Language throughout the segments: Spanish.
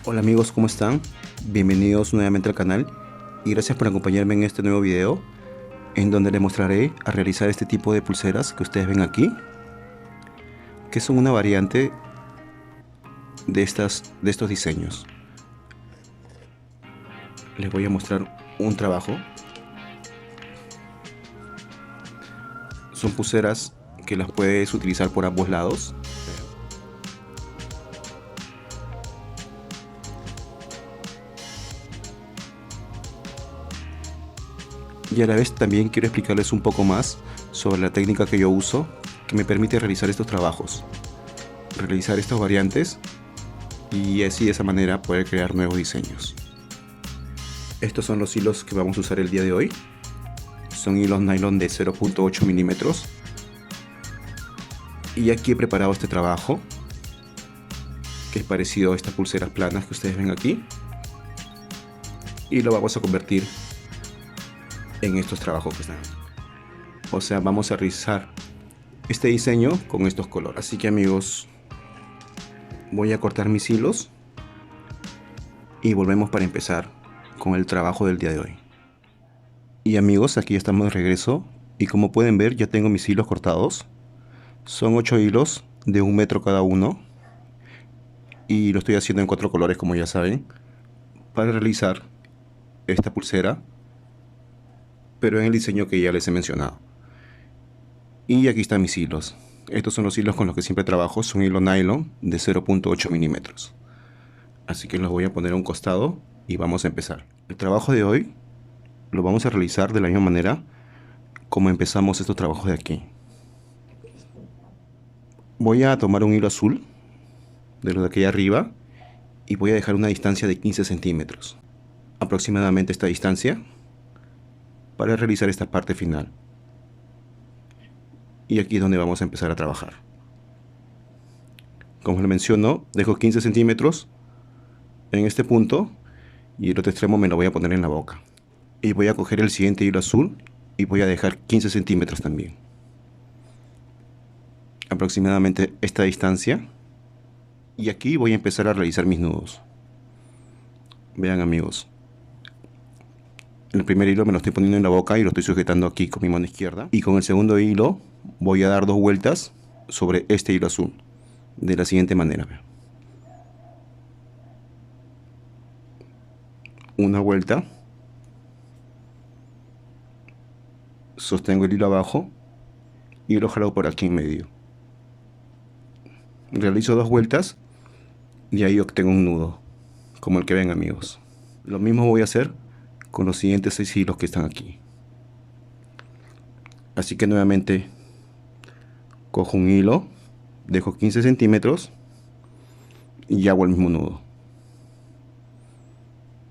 Hola amigos, ¿cómo están? Bienvenidos nuevamente al canal y gracias por acompañarme en este nuevo video en donde les mostraré a realizar este tipo de pulseras que ustedes ven aquí, que son una variante de estos diseños. Les voy a mostrar un trabajo. Son pulseras que las puedes utilizar por ambos lados. Y a la vez también quiero explicarles un poco más sobre la técnica que yo uso que me permite realizar estos trabajos, realizar estas variantes y así de esa manera poder crear nuevos diseños. Estos son los hilos que vamos a usar el día de hoy. Son hilos nylon de 0.8 milímetros. Y aquí he preparado este trabajo, que es parecido a estas pulseras planas que ustedes ven aquí. Y lo vamos a convertir en estos trabajos que están aquí. O sea, vamos a realizar este diseño con estos colores. Así que amigos, voy a cortar mis hilos y volvemos para empezar con el trabajo del día de hoy. Y amigos, aquí estamos de regreso y como pueden ver ya tengo mis hilos cortados. Son 8 hilos de 1 metro cada uno y lo estoy haciendo en 4 colores, como ya saben, para realizar esta pulsera, pero en el diseño que ya les he mencionado. Y aquí están mis hilos. Estos son los hilos con los que siempre trabajo, son hilo nylon de 0.8 milímetros. Así que los voy a poner a un costado y vamos a empezar. El trabajo de hoy lo vamos a realizar de la misma manera como empezamos estos trabajos de aquí. Voy a tomar un hilo azul de lo de aquí arriba y voy a dejar una distancia de 15 centímetros, aproximadamente esta distancia, para realizar esta parte final. Y aquí es donde vamos a empezar a trabajar. Como les menciono, dejo 15 centímetros en este punto y el otro extremo me lo voy a poner en la boca. Y voy a coger el siguiente hilo azul y voy a dejar 15 centímetros también, aproximadamente esta distancia. Y aquí voy a empezar a realizar mis nudos. Vean amigos, el primer hilo me lo estoy poniendo en la boca y lo estoy sujetando aquí con mi mano izquierda. Y con el segundo hilo voy a dar 2 vueltas sobre este hilo azul, de la siguiente manera. Una vuelta, sostengo el hilo abajo y lo jalo por aquí en medio. Realizo 2 vueltas y ahí obtengo un nudo, como el que ven amigos. Lo mismo voy a hacer con los siguientes 6 hilos que están aquí. Así que nuevamente cojo un hilo, dejo 15 centímetros y hago el mismo nudo.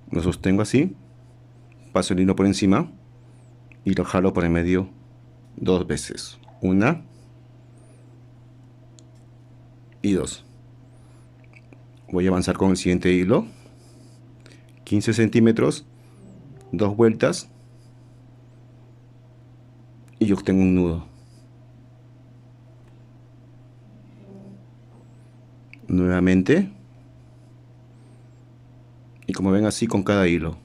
Lo sostengo así, paso el hilo por encima y lo jalo por el medio 2 veces. Una y 2. Voy a avanzar con el siguiente hilo, 15 centímetros, 2 vueltas y obtengo un nudo. Nuevamente, y como ven así con cada hilo.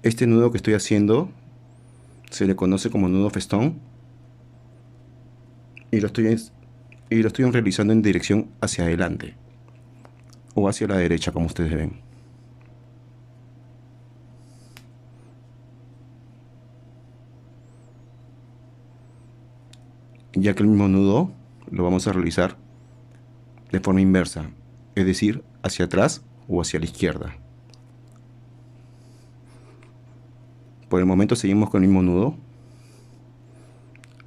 Este nudo que estoy haciendo se le conoce como nudo festón y lo estoy realizando en dirección hacia adelante o hacia la derecha, como ustedes ven. Ya que el mismo nudo lo vamos a realizar de forma inversa, es decir, hacia atrás o hacia la izquierda. Por el momento seguimos con el mismo nudo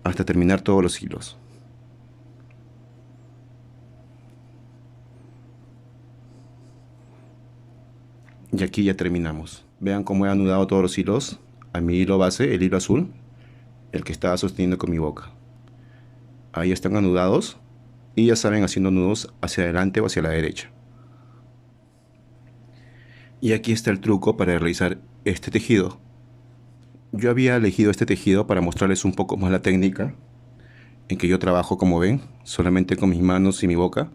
hasta terminar todos los hilos. Y aquí ya terminamos. Vean cómo he anudado todos los hilos a mi hilo base, el hilo azul, el que estaba sosteniendo con mi boca. Ahí están anudados y ya saben, haciendo nudos hacia adelante o hacia la derecha. Y aquí está el truco para realizar este tejido. Yo había elegido este tejido para mostrarles un poco más la técnica en que yo trabajo, como ven, solamente con mis manos y mi boca,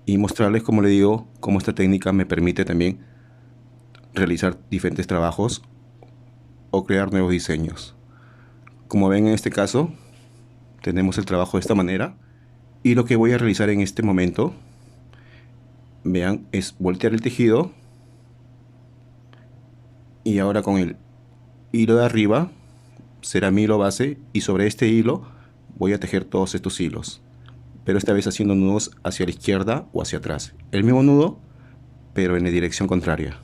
y mostrarles, como le digo, cómo esta técnica me permite también realizar diferentes trabajos o crear nuevos diseños. Como ven, en este caso tenemos el trabajo de esta manera, y lo que voy a realizar en este momento, vean, es voltear el tejido, y ahora con el hilo de arriba será mi hilo base, y sobre este hilo voy a tejer todos estos hilos, pero esta vez haciendo nudos hacia la izquierda o hacia atrás. El mismo nudo, pero en la dirección contraria.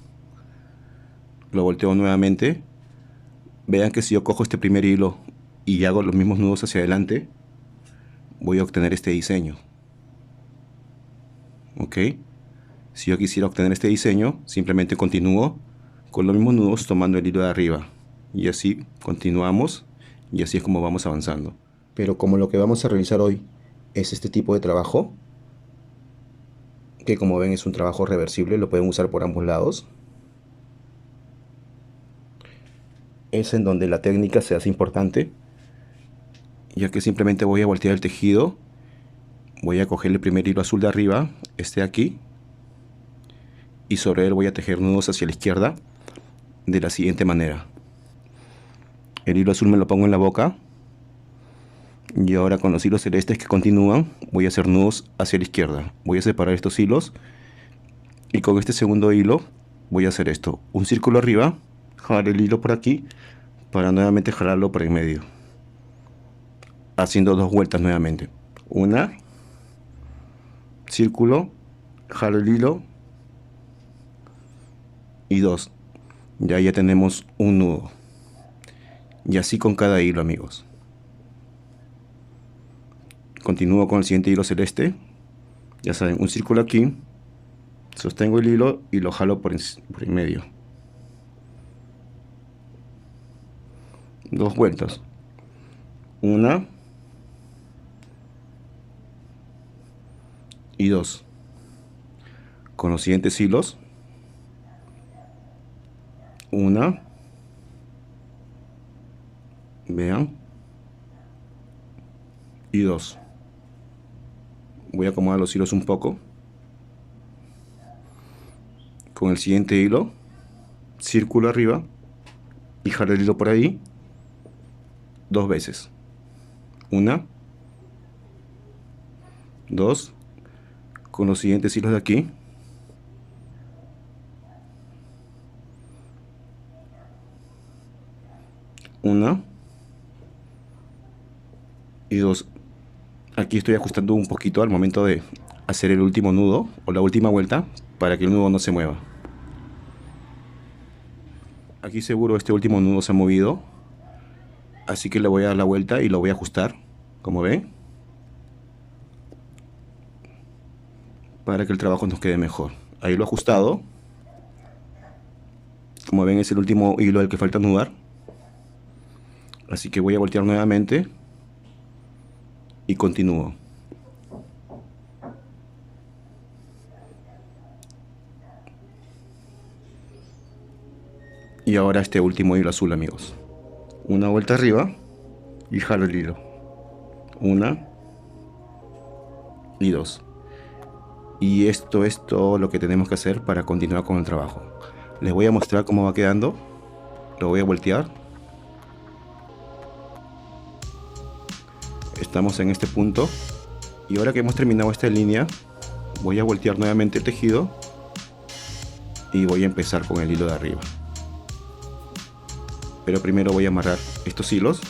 Lo volteo nuevamente. Vean que si yo cojo este primer hilo y hago los mismos nudos hacia adelante, voy a obtener este diseño. ¿Ok? Si yo quisiera obtener este diseño, simplemente continúo con los mismos nudos tomando el hilo de arriba. Y así continuamos, y así es como vamos avanzando. Pero como lo que vamos a realizar hoy es este tipo de trabajo, que como ven es un trabajo reversible, lo pueden usar por ambos lados, es en donde la técnica se hace importante, ya que simplemente voy a voltear el tejido, voy a coger el primer hilo azul de arriba, este de aquí, y sobre él voy a tejer nudos hacia la izquierda de la siguiente manera. El hilo azul me lo pongo en la boca, y ahora con los hilos celestes que continúan voy a hacer nudos hacia la izquierda. Voy a separar estos hilos, y con este segundo hilo voy a hacer esto, un círculo arriba, jalar el hilo por aquí para nuevamente jalarlo por en medio, haciendo dos vueltas nuevamente. Una, círculo, jalo el hilo, y dos. Ya tenemos un nudo. Y así con cada hilo, amigos. Continúo con el siguiente hilo celeste. Ya saben, un círculo aquí, sostengo el hilo y lo jalo por en medio. Dos vueltas. Una y dos. Con los siguientes hilos, una, vean, y dos. Voy a acomodar los hilos un poco. Con el siguiente hilo, círculo arriba y jalo el hilo por ahí dos veces. Una, dos. Con los siguientes hilos de aquí, una y dos. Aquí estoy ajustando un poquito al momento de hacer el último nudo o la última vuelta para que el nudo no se mueva. Aquí seguro este último nudo se ha movido, así que le voy a dar la vuelta y lo voy a ajustar, como ven, para que el trabajo nos quede mejor. Ahí lo he ajustado. Como ven, es el último hilo el que falta anudar, así que voy a voltear nuevamente y continúo. Y ahora este último hilo azul, amigos. Una vuelta arriba y jalo el hilo. Una y dos. Y esto es todo lo que tenemos que hacer para continuar con el trabajo. Les voy a mostrar cómo va quedando. Lo voy a voltear. Estamos en este punto. Y ahora que hemos terminado esta línea, voy a voltear nuevamente el tejido y voy a empezar con el hilo de arriba. Pero primero voy a amarrar estos hilos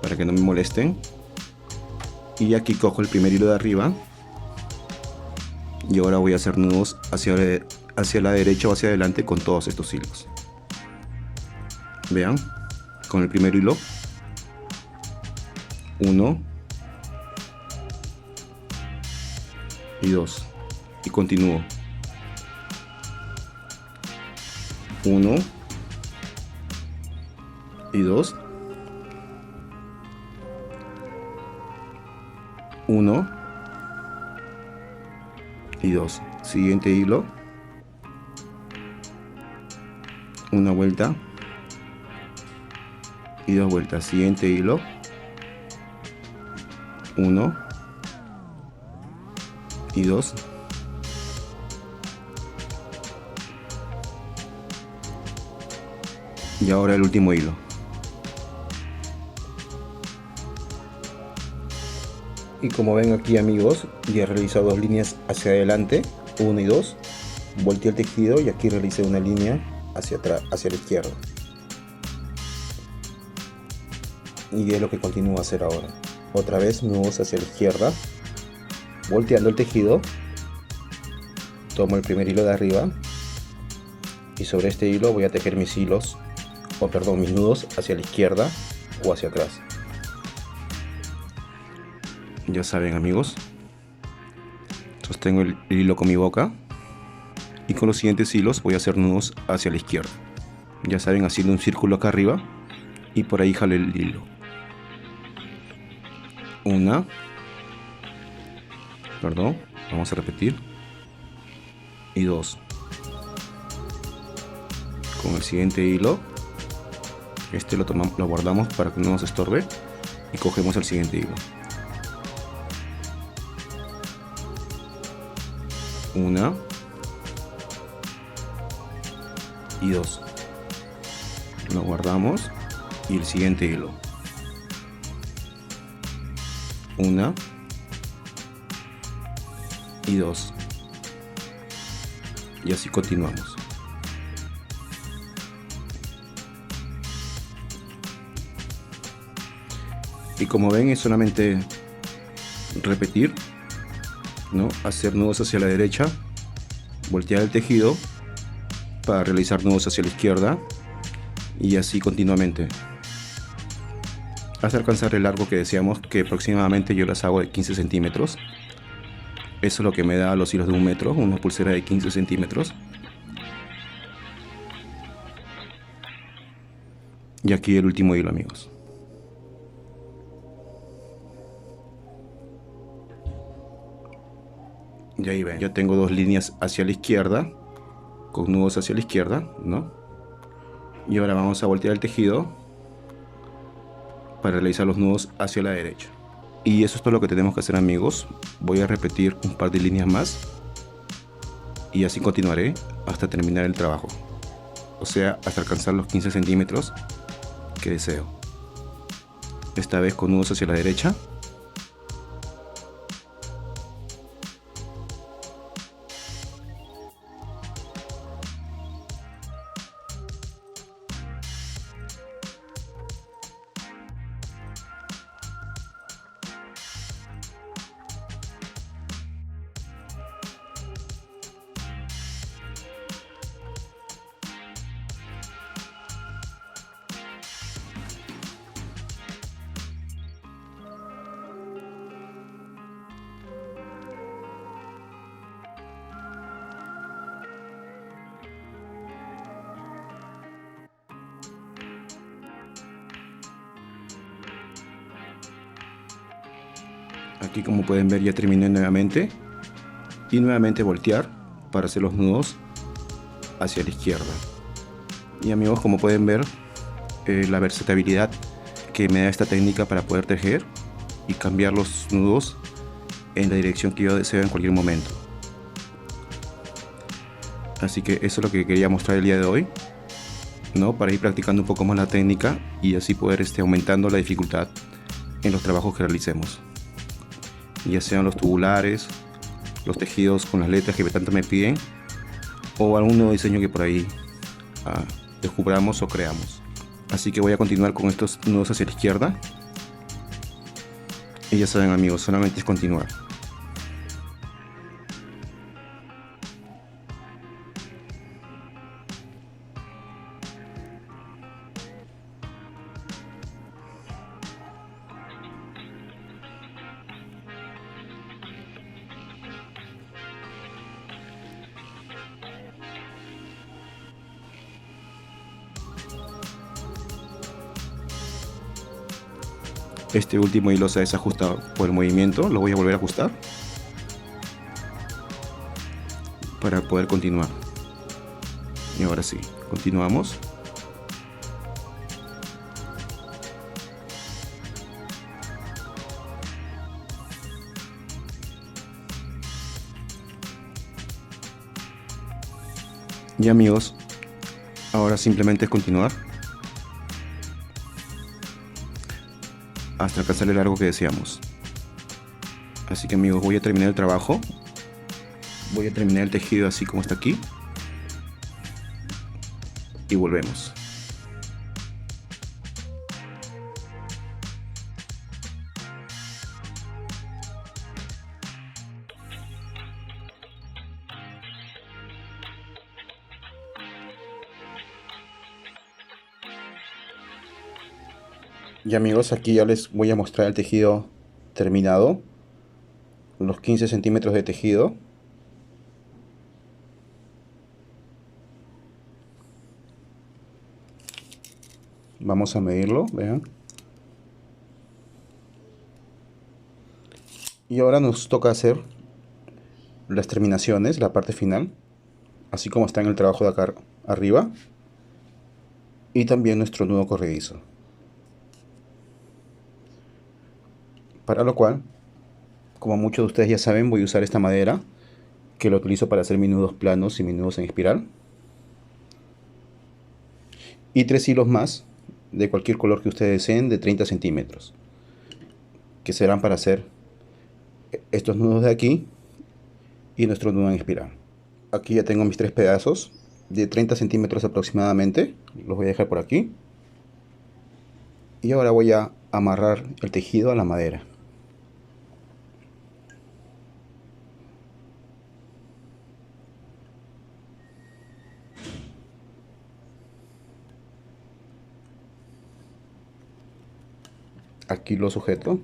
para que no me molesten. Y aquí cojo el primer hilo de arriba y ahora voy a hacer nudos hacia la derecha o hacia adelante con todos estos hilos. Vean, con el primer hilo, uno y dos, y continúo. Uno y dos, uno y dos. Siguiente hilo, una vuelta y 2 vueltas. Siguiente hilo, 1 y 2, y ahora el último hilo. Y como ven aquí, amigos, ya he realizado 2 líneas hacia adelante, 1 y 2, volteé el tejido y aquí realicé una línea hacia atrás, hacia la izquierda, y es lo que continúo a hacer ahora. Otra vez nudos hacia la izquierda, volteando el tejido, tomo el primer hilo de arriba y sobre este hilo voy a tejer mis hilos, mis nudos hacia la izquierda o hacia atrás. Ya saben, amigos, sostengo el hilo con mi boca y con los siguientes hilos voy a hacer nudos hacia la izquierda. Ya saben, haciendo un círculo acá arriba y por ahí jalo el hilo. 1, vamos a repetir, y 2. Con el siguiente hilo, este lo guardamos para que no nos estorbe y cogemos el siguiente hilo. 1 y 2, lo guardamos y el siguiente hilo. 1 y 2, y así continuamos. Y como ven, es solamente repetir, hacer nudos hacia la derecha, voltear el tejido para realizar nudos hacia la izquierda y así continuamente hasta alcanzar el largo que deseamos, que aproximadamente yo las hago de 15 centímetros. Eso es lo que me da los hilos de 1 metro, una pulsera de 15 centímetros. Y aquí el último hilo, amigos. Y ahí ven, yo tengo 2 líneas hacia la izquierda, con nudos hacia la izquierda, Y ahora vamos a voltear el tejido para realizar los nudos hacia la derecha. Y eso es todo lo que tenemos que hacer, amigos. Voy a repetir un par de líneas más y así continuaré hasta terminar el trabajo, o sea, hasta alcanzar los 15 centímetros que deseo. Esta vez con nudos hacia la derecha. Aquí, como pueden ver, ya terminé nuevamente y nuevamente voltear para hacer los nudos hacia la izquierda. Y amigos, como pueden ver, la versatilidad que me da esta técnica para poder tejer y cambiar los nudos en la dirección que yo deseo en cualquier momento. Así que eso es lo que quería mostrar el día de hoy, para ir practicando un poco más la técnica y así poder aumentando la dificultad en los trabajos que realicemos, ya sean los tubulares, los tejidos con las letras que tanto me piden, o algún nuevo diseño que por ahí descubramos o creamos. Así que voy a continuar con estos nudos hacia la izquierda y ya saben, amigos, solamente es continuar. Este último hilo se ha desajustado por el movimiento, lo voy a volver a ajustar para poder continuar. Y ahora sí, continuamos. Y amigos, ahora simplemente es continuar hasta alcanzar el largo que deseamos. Así que amigos, voy a terminar el trabajo. Voy a terminar el tejido así como está aquí. Y volvemos. Y amigos, aquí ya les voy a mostrar el tejido terminado. Los 15 centímetros de tejido. Vamos a medirlo, vean. Y ahora nos toca hacer las terminaciones, la parte final, así como está en el trabajo de acá arriba. Y también nuestro nudo corredizo. Para lo cual, como muchos de ustedes ya saben, voy a usar esta madera, que lo utilizo para hacer mis nudos planos y mis nudos en espiral. Y 3 hilos más, de cualquier color que ustedes deseen, de 30 centímetros. Que serán para hacer estos nudos de aquí y nuestro nudo en espiral. Aquí ya tengo mis 3 pedazos de 30 centímetros aproximadamente. Los voy a dejar por aquí. Y ahora voy a amarrar el tejido a la madera. Aquí lo sujeto.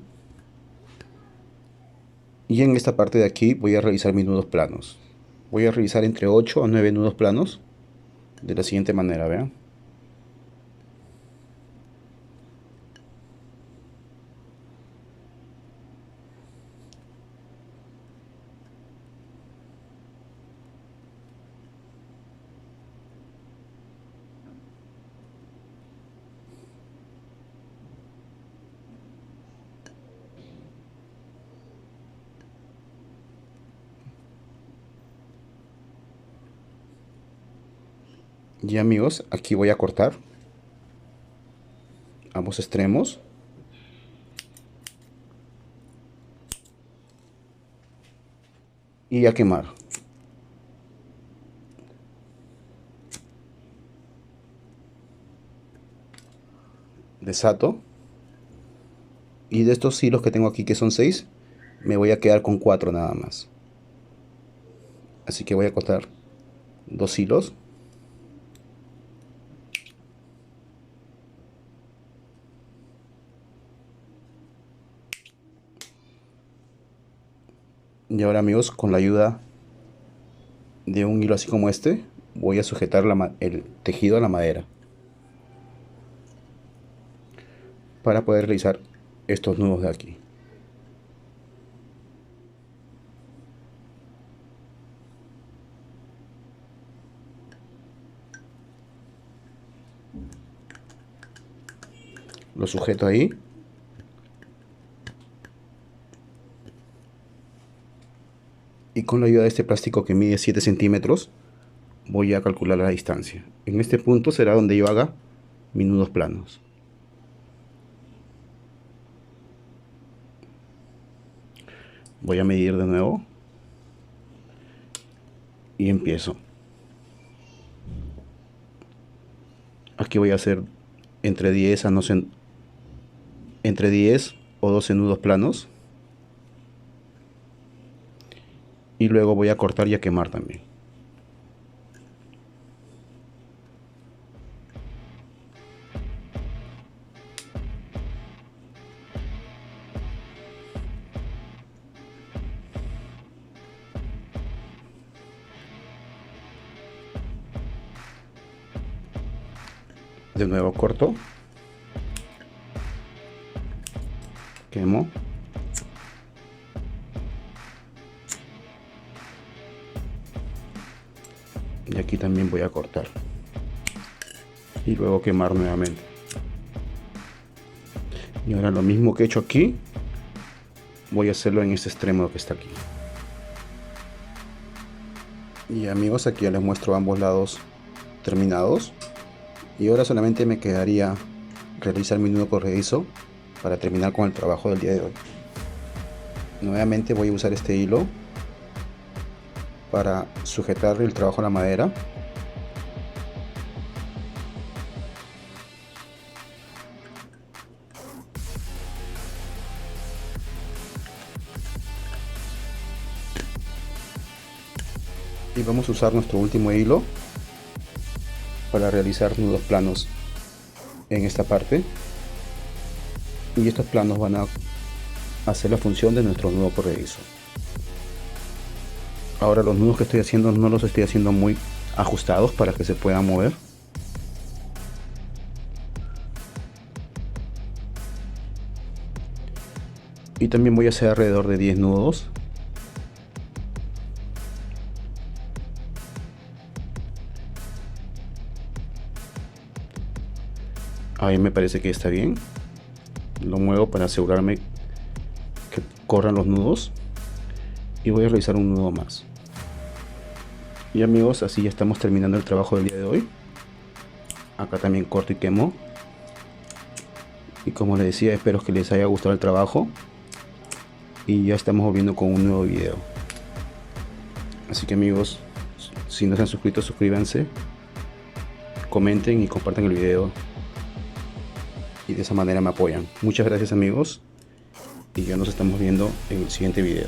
Y en esta parte de aquí voy a realizar mis nudos planos. Voy a realizar entre 8 a 9 nudos planos. De la siguiente manera, vean. Y amigos, aquí voy a cortar ambos extremos. Y a quemar. Desato. Y de estos hilos que tengo aquí, que son 6, me voy a quedar con 4 nada más. Así que voy a cortar 2 hilos. Y ahora amigos, con la ayuda de un hilo así como este, voy a sujetar el tejido a la madera para poder realizar estos nudos de aquí. Lo sujeto ahí. Y con la ayuda de este plástico que mide 7 centímetros, voy a calcular la distancia. En este punto será donde yo haga mis nudos planos. Voy a medir de nuevo. Y empiezo. Aquí voy a hacer entre 10 a no sé, entre 10 o 12 nudos planos. Y luego voy a cortar y a quemar también. De nuevo corto. Quemo. Y aquí también voy a cortar. Y luego quemar nuevamente. Y ahora lo mismo que he hecho aquí, voy a hacerlo en este extremo que está aquí. Y amigos, aquí ya les muestro ambos lados terminados. Y ahora solamente me quedaría realizar mi nudo corredizo para terminar con el trabajo del día de hoy. Nuevamente voy a usar este hilo para sujetar el trabajo a la madera. Y vamos a usar nuestro último hilo para realizar nudos planos en esta parte, y estos planos van a hacer la función de nuestro nudo corredizo. Ahora los nudos que estoy haciendo no los estoy haciendo muy ajustados para que se puedan mover. Y también voy a hacer alrededor de 10 nudos. Ahí me parece que está bien. Lo muevo para asegurarme que corran los nudos. Y voy a realizar un nudo más. Y amigos, así ya estamos terminando el trabajo del día de hoy. Acá también corto y quemo. Y como les decía, espero que les haya gustado el trabajo. Y ya estamos volviendo con un nuevo video. Así que amigos, si no se han suscrito, suscríbanse, comenten y compartan el video. Y de esa manera me apoyan. Muchas gracias amigos. Y ya nos estamos viendo en el siguiente video.